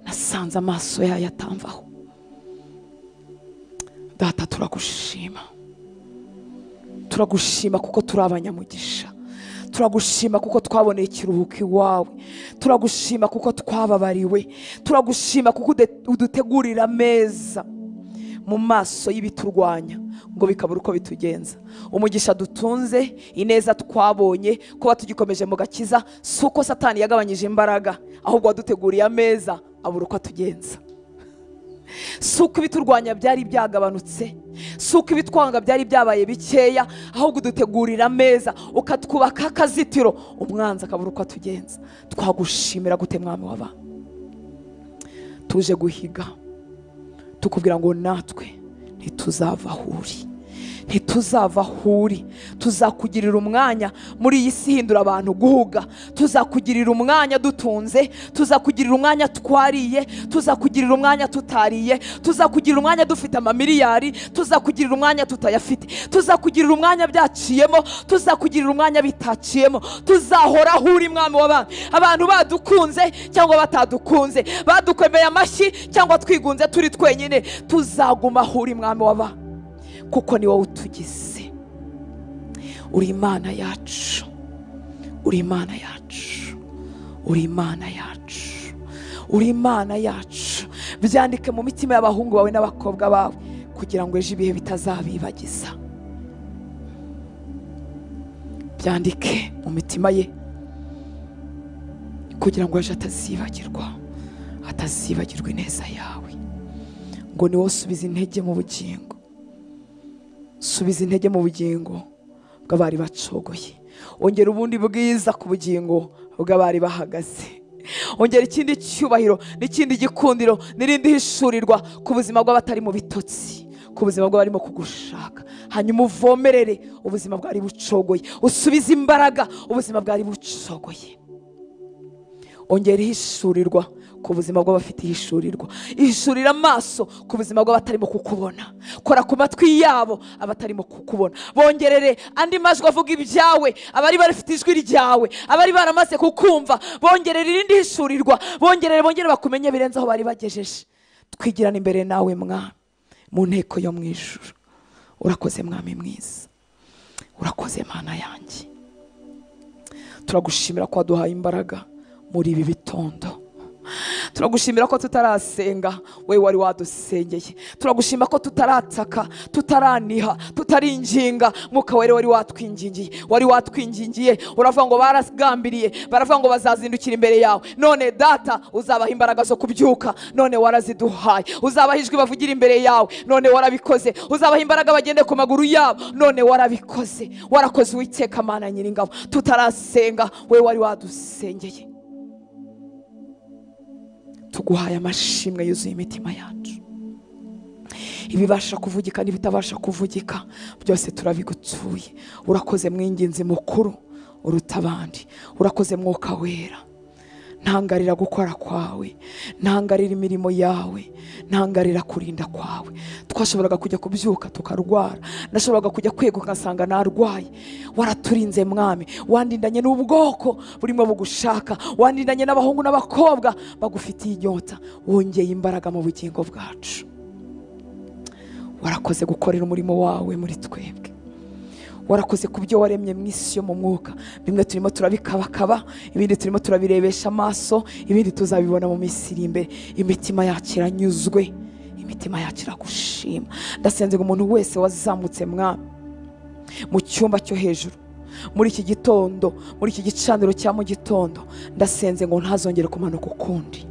Nasanze amaso yayo atamvaho. Data, turagushima, turagushima kuko turi abanyamugisha. Turagushima kuko twaboneye ikiruhuko iwawe. Turagushima kuko twababariwe. Turagushima kuko udutegurira ameza mu maso y'ibiturwanya ngo bikabura uko bitugenza. Umugisha dutunze, ineza twabonye, kuba tugikomeje mu gakiza, si uko Satani yagabanyije imbaraga, ahubwo waduteguriye ameza abura uko atugenza. Si uko ibiturwanya byari byagabanutse, si uko ibitwanga byari byabaye bikeya, ahubwo udutegurira ameza, ukatwubaka akazitiro, umwanzi akabura uko atugenza. Twagushimira gute Mwami w'abantu. Tuje guhiga tukubwira ngo natwe ntituzava aho uri, ntituzava aho uri. Tuzakugirira umwanya muri iyi si hindura abantu guhuga. Tuzakugirira umwanya dutunze, tuzakugirira umwanya twariye, tuzakugirira umwanya tutariye, tuzakugirira umwanya dufite amamiliyari, tuzakugirira umwanya tutayafite, tuzakugirira umwanya byaciyemo, tuzakugirira umwanya bitaciyemo. Tuzahora aho uri Mwami w'abantu. Abantu badukunze cyangwa batadukunze, badukwemeye amashyi cyangwa twigunze turi twenyine, tuzaguma aho uri Mwami w'abantu, kuko ni wowe utugize. Uri Imana yacu, uri Imana yacu, uri Imana yacu, uri Imana yacu. Byandike mu mitima y'abahungu bawe n'abakobwa bawe, kugira ngo ejo ibihe bitazabibagiza. Byandike mu mitima ye, kugira ngo ejo atazibagirwa ineza yawe. Ngo ni wowe usubiza intege mu bugingo, subiza intege mu bugingo bw'abari bacogoye. Ongera ubundi bwiza ku bugingo bw'abari bahagaze. Ongera ikindi cyubahiro n'ikindi gikundiro n'irindi hishurirwa ku buzima bw'abatari mu bitotsi, ku buzima bw'abarimo kugushaka. Hanyuma uvomerere ubuzima bwari bucogoye, usubize imbaraga ubuzima bwari bucogoye. Ongera ihishurirwa ku buzima bw'abafite ihishurirwa. Ihishurira amaso ku buzima bw'abatarimo kukubona. Kora ku matwi yabo abatarimo kukubona. Bongerere andi majwi avuga ibyawe, abari barifite ijwi ryawe, abari baramaze kukumva, bongerere irindi hishurirwa. Bongere bakumenye birenze aho bari bagejeje. Twigirana imbere nawe Mwami mu nteko yo mu ijuru. Urakoze Mwami mwiza, urakoze Mana yanjye. Turagushimira ko waduhaye imbaraga muri ibi bitondo. Turagushimira ko tutarasenga wewe wari wadusengeye. Turagushima ko tutarataka, tutaraniha, tutaringinga. Mwuka wera wari watwingingiye. Uravuga ngo baragambiriye, baravuga ngo bazazindukira imbere yawe. None Data uzabaha imbaraga zo kubyuka, none waraziduhaye. Uzabaha ijwi bavugira imbere yawe, none warabikoze. Uzabaha imbaraga bagende ku maguru yabo, none warabikoze. Warakoze Uwiteka Mana Nyiringabo. Tutarasenga wewe wari wadusengeye. Tuguhaye amashimwe yuzuye imitima yacu. Ibibasha kuvugika n'ibitabasha kuvugika byose turabigutuye. Urakoze mwinginzi mukuru uruta abandi. Urakoze Mwuka wera. Ntangarira gukora kwawe, ntangarira imirimo yawe, ntangarira kurinda kwawe. Twashoboraga kujya kubyuka tukarwara, nashoboraga kujya kwiga ugasanga narwaye. Waraturinze Mwami, wandindanye n'ubwoko burimo bugushaka, wandindanye n'abahungu n'abakobwa bagufitiye inyota. Wongeye imbaraga mu bugingo bwacu. Warakoze gukorera umurimo wawe muri twebwe. Warakoze kubyo waremye mu isi yo mu mwuka. Bimwe turimo turabikabakaba, ibindi turimo turabirebesha amaso, ibindi tuzabibona mu minsi iri imbere. Imitima yacu iranyuzwe, imitima yacu iragushima. Ndasenze ngo umuntu wese wazamutse Mwami mu cyumba cyo hejuru muri iki gitondo, muri iki gicaniro cya mu gitondo, ndasenze ngo ntazongere kumanuka ukundi.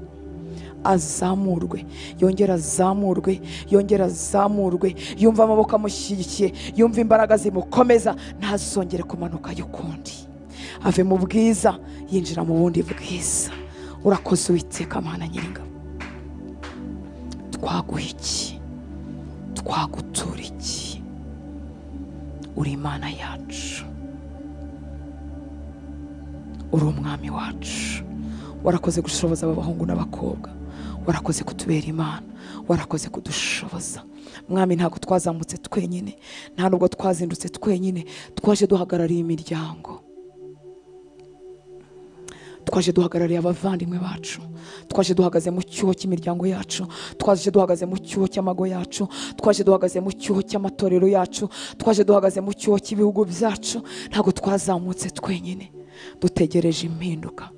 Azamurwe, yongera azamurwe, yongera azamurwe. Yumva amaboko amushyigikiye, yumva imbaraga zimukomeza, ntazongere kumanuka y'ukundi. Ave mu bwiza yinjira mu bundi bwiza. Urakoze Uwiteka Mana Nyiringabo. Twaguha iki? Twagutura iki? Uri Imana yacu. uri umwami wacu. Warakoze gushoboza aba bahungu n'abakobwa, warakoze kutubera Imana, warakoze kudushoboza. Mwami, ntabwo twazamutse twenyine, nta nubwo twazindutse twenyine, twaje duhagarariye imiryango, twaje duhagarariye abavandimwe bacu, twaje duhagaze mu cyuho cy'imiryango yacu, twaje duhagaze mu cyuho cy'amago yacu, twaje duhagaze mu cyuho cy'amatorero yacu, twaje duhagaze mu cyuho cy'ibihugu byacu. Ntabwo twazamutse twenyine, dutegereje impinduka.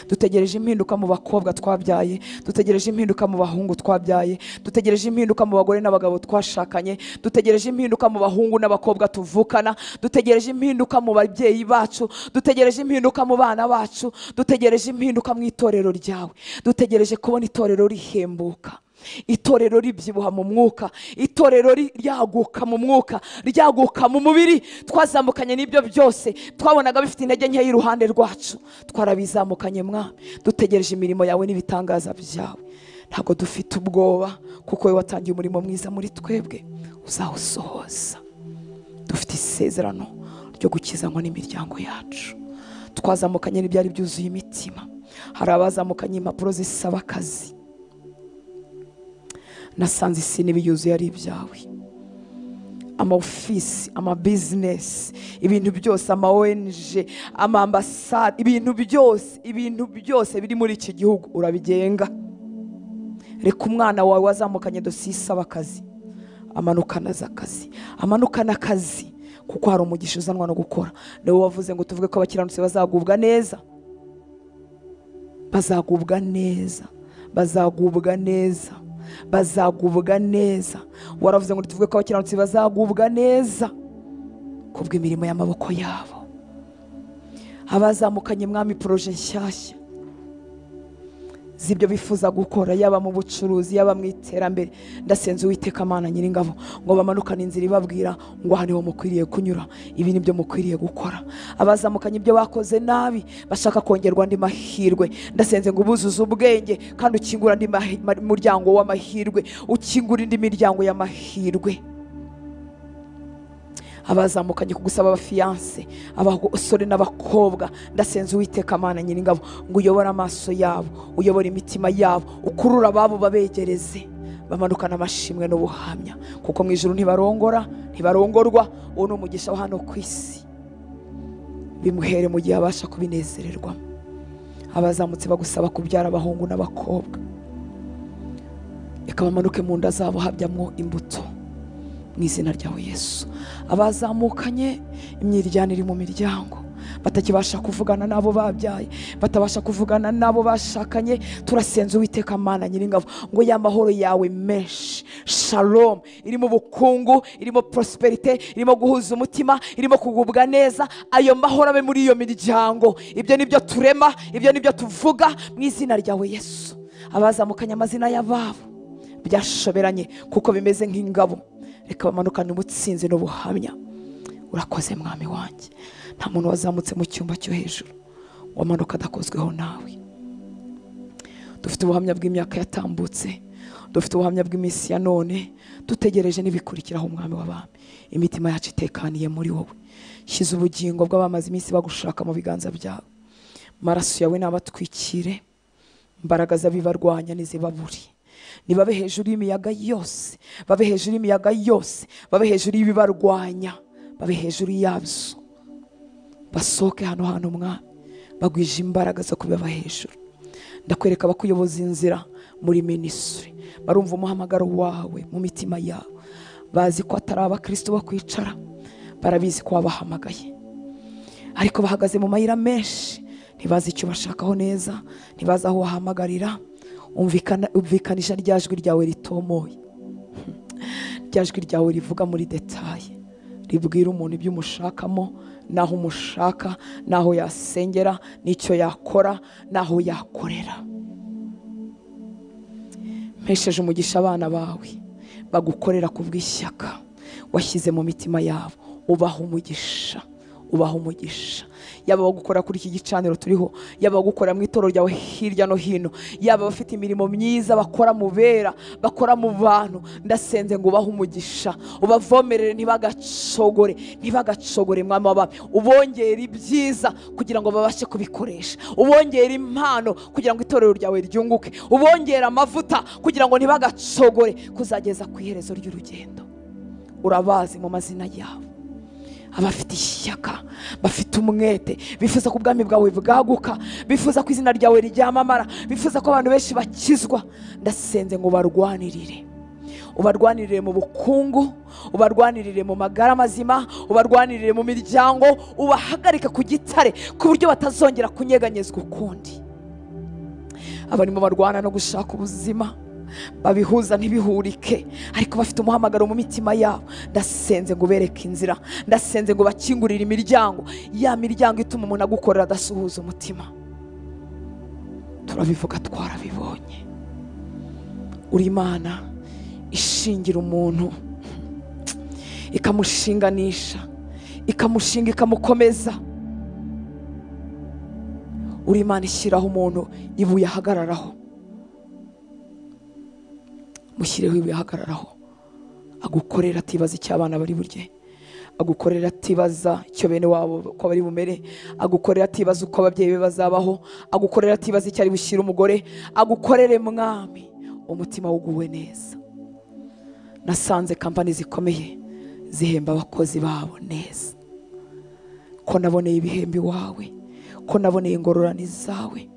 Dutegereje impinduka mu bakobwa twabyaye, dutegereje impinduka mu bahungu twabyaye, dutegereje impinduka mu bagore n'abagabo twashakanye, dutegereje impinduka mu bahungu n'abakobwa tuvukana, dutegereje impinduka mu babyeyi bacu, dutegereje impinduka mu bana bacu, dutegereje impinduka mu itorero ryawe, dutegereje kubona itorero rihembuka, itorero ribyibuha mu mwuka, itorero ryaguka mu mwuka, ryaguka mu mubiri. Twazamukanye n'ibyo byose twabonaga bifite intege nke iruhande rwacu, twarabizamukanye Mwami, dutegereje imirimo yawe n'ibitangaza byawe. Ntabwo dufite ubwoba, kuko wowe watangiye umurimo mwiza muri twebwe uzawusohoza. Dufite isezerano ryo gukizanwa n'imiryango yacu. Twazamukanye n'ibyari byuzuye imitima. Hari abazamukanye impapuro zisaba akazi, nasanze isi n'ibiyuzuye ari ibyawe. Ama ofisi, ama business, ibintu byose, ama ONG, ama ambasade, ibintu byose biri muri iki gihugu urabigenga. Reka umwana wawe wazamukanye dosiye isaba akazi amanukana akazi, amanukana akazi, kuko hari umugisha uzanwa no gukora. Niwe wavuze ngo tuvuge ko abakiranutsi bazagubwa neza, bazagubwa neza, bazagubwa neza, bazagubwa neza. Waravuze ngo tuvuge ko abakiranutsi bazagubwa neza kubw'imirimo y'amaboko yabo. Abazamukanye Mwami proje nshyashya zibyo bifuza gukora, yaba mu bucuruzi, yaba mu iterambere, ndasenze Uwiteka Mana Nyiringabo ngo bamanukane inzira ibabwira ngo aha niho mukwiriye kunyura, ibi nibyo mukwiriye gukora. Abazamukanye ibyo bakoze nabi bashaka kongerwa andi mahirwe, ndasenze ngo ubuzuze ubwenge kandi ukingura andi muryango w'amahirwe, ukingura indi miryango y'amahirwe. Abazamukanye kugusaba abafiyanse, abasore n'abakobwa, ndasenze Uwiteka Mana Nyiringabo ngo uyobore amaso yabo, uyobore imitima yabo, ukurura ababo babegereze, bamanukana amashimwe n'ubuhamya, kuko mu ijuru ntibarongorwa. Uwo ni umugisha wa hano ku isi, bimuhere mu gihe abasha kubinezererwa. Abazamutse bagusaba kubyara abahungu n'abakobwa, reka bamanuke mu nda zabo habyamwo imbuto mu izina ryawe Yesu. Abazamukanye imyiryane iri mu miryango, batakibasha kuvugana nabo babyaye, batabasha kuvugana nabo bashakanye, turasenze Uwiteka Mana Nyiringabo ngo ya mahoro yawe menshi, shalom, irimo ubukungu, irimo prosperity, irimo guhuza umutima, irimo kugubwa neza, ayo mahoro abe muri iyo miryango. Ibyo nibyo turema, ibyo nibyo tuvuga mu izina ryawe Yesu. Abazamukanye amazina y'ababo byashoberanye kuko bimeze nk'ingabo, reka bamanukane ubutsinzi n'ubuhamya. Urakoze Mwami wanjye. Nta muntu wazamutse mu cyumba cyo hejuru wamanuka adakozweho nawe. Dufite ubuhamya bw'imyaka yatambutse, dufite ubuhamya bw'iminsi ya none, dutegereje n'ibikurikiraho Umwami w'abami. Imitima yacu itekaniye muri wowe. Shyize ubugingo bw'abamaze iminsi bagushaka mu biganza byawe. Maraso yawe nabatwikire, imbaraga z'abibarwanya nizibaburi. Nibabe hejuru y'imiyaga yose, babe hejuru y'imiyaga yose, babe hejuru y'ibibarwanya, babe hejuru yabyo. Basohoke hano Mwami, bagwije imbaraga zo kubaba hejuru. Ndakwereka abakuyoboza inzira muri ministry, barumva umuhamagaro wawe mu mitima yabo, bazi ko atari abakristo bakwicara, barabizi ko wabahamagaye, ariko bahagaze mu mayira menshi, ntibazi icyo bashakaho neza, ntibazi aho wahamagarira. Umvikanisha rya jwi ryawe ritomoye, rya jwi ryawe rivuga muri detaye, ribwira umuntu ibyo umushakamo, naho umushaka, naho yasengera, n'icyo yakora, naho yakorera. Mpesheje umugisha abana bawe bagukorera kubw'ishyaka washyize mu mitima yabo, ubaha umugisha, ubaha umugisha. yaba bagukora kuri iki gicaniro turiho, yaba bagukora mu itorero ryawe hirya no hino, yaba bafite imirimo myiza bakora mu bera, bakora mu bantu, ndasenze ngo ubahe umugisha, ubavomerere ntibagacogore mwami w'abami, ubongere ibyiza kugira ngo babashe kubikoresha, ubongere impano kugira ngo itorero ryawe ryunguke, ubongere amavuta kugira ngo ntibagacogore kuzageza ku iherezo ry'urugendo. Urabazi mu mazina yabo, abafite ishyaka, bafite umwete, bifuza ko ubwami bwawe bwaguka, bifuza ko izina ryawe ryamamara, bifuza ko abantu benshi bakizwa. Ndasenze ngo ubarwanirire, ubarwanirire mu bukungu, ubarwanirire mu magara mazima, ubarwanirire mu miryango, ubahagarike ku gitare ku buryo batazongera kunyeganyezwa ukundi. Abarimo barwana no gushaka ubuzima, babihuza ntibihurike, ariko bafite umuhamagaro mu mitima yabo, ndasenze ngo ubereke inzira, ndasenze ngo bakingurire imiryango, ya miryango ituma umuntu agukorera adasuhuza umutima. Turabivuga, twarabibonye. Uri Imana ishingira umuntu, ikamushinganisha, ikamushinga, ikamukomeza. Uri Imana ishyiraho umuntu ibuye ahagararaho, mushyireho ibuye ahagararaho, agukorera atibaza icyo abana bari burye, agukorera atibaza icyo bene wabo ko bari bumere, agukorera atibaza uko ababyeyi be bazabaho, agukorera atibaza icyo ari bushyire umugore, agukorere mwami umutima wuguwe neza. Nasanze kampani zikomeye zihemba abakozi babo neza, ko naboneye ibihembo iwawe, ko naboneye ingororano zawe.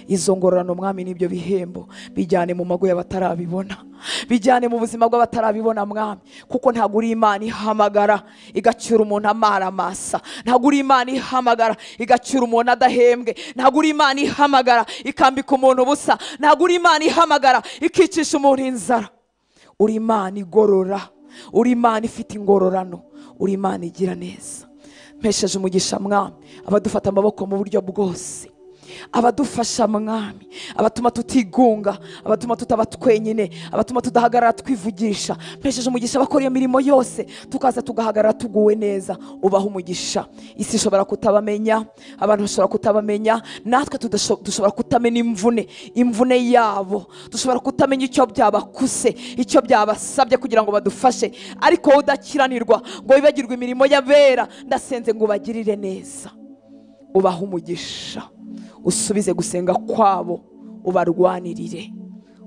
Izo ngororano mwami n'ibyo bihembo bijyane mu mago y'abatarabibona, bijyane mu buzima bw'abatarabibona mwami, kuko ntabwo uri Imana ihamagara igacyura umuntu amaramasa, ntabwo uri Imana ihamagara igacyura umuntu adahembwe, ntabwo uri Imana ihamagara ikambika umuntu ubusa, ntabwo uri Imana ihamagara ikicisha umuntu inzara. Uri Imana igorora, uri Imana ifite ingororano, uri Imana igira neza. Mpesheje umugisha mwami abadufata amaboko mu buryo bwose, abadufasha mwami, abatuma tutigunga, abatuma tutaba twenyine, abatuma tudahagarara twivugisha. Mpesheje umugisha abakora iyo mirimo yose, tukaza tugahagarara tuguwe neza, ubaha umugisha. Isi ishobora kutabamenya, abantu bashobora kutabamenya, natwe dushobora kutamenya imvune yabo, dushobora kutamenya icyo byabakuse, icyo byabasabye kugira ngo badufashe, ariko wowe udakiranirwa ngo wibagirwe imirimo y'abera, ndasenze ngo ubagirire neza, ubaha umugisha, usubize gusenga kwabo, ubarwanirire.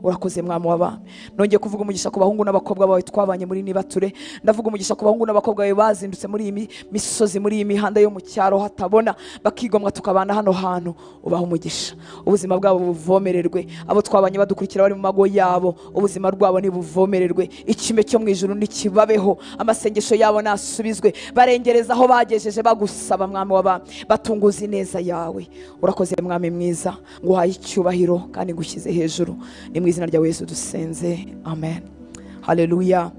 Urakoze mwami w'abami. Nongeye kuvuga umugisha ku bahungu n'abakobwa bawe twabanye muri Nibature, ndavuga umugisha ku bahungu n'abakobwa bawe bazindutse muri iyi misozi, muri iyi mihanda yo mu cyaro hatabona, bakigomwa tukabana hano hantu, ubaha umugisha. Ubuzima bwabo buvomererwe, abo twabanye badukurikira bari mu mago yabo, ubuzima rwabo nibuvomererwe, ikime cyo mu ijuru nikibabeho, amasengesho yabo nasubizwe, barengereza aho bagejeje bagusaba mwami w'abami, batunguza ineza yawe. Urakoze mwami mwiza, nguhaye icyubahiro kandi ngushyize hejuru. Ni mu izina rya Yesu dusenze, amen. Haleluya.